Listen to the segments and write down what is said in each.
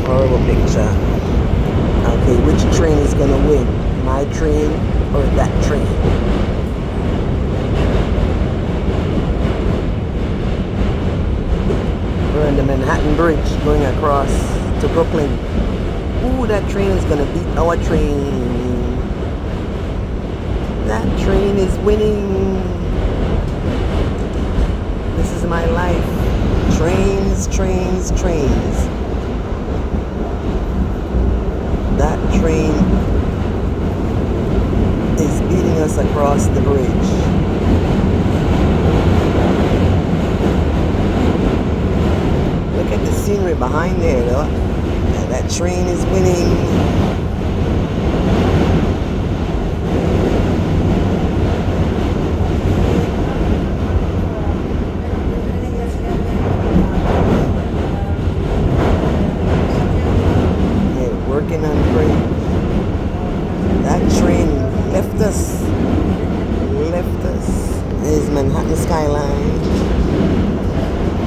Horrible picture. Okay, which train is gonna win? My train or that train? We're on the Manhattan Bridge going across to Brooklyn. Ooh, that train is gonna beat our train. That train is winning. This is my life. Trains, trains, trains. That train is beating us across the bridge. Look at the scenery behind there, though. That train is winning. Working on the bridge. That train left us. Is Manhattan skyline.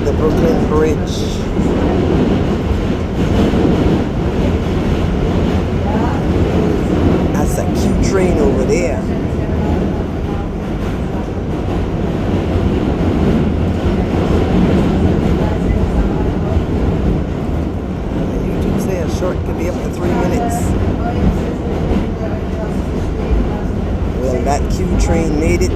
The Brooklyn Bridge. That's a cute train over there. Short could be up to 3 minutes. Well, that Q train made it.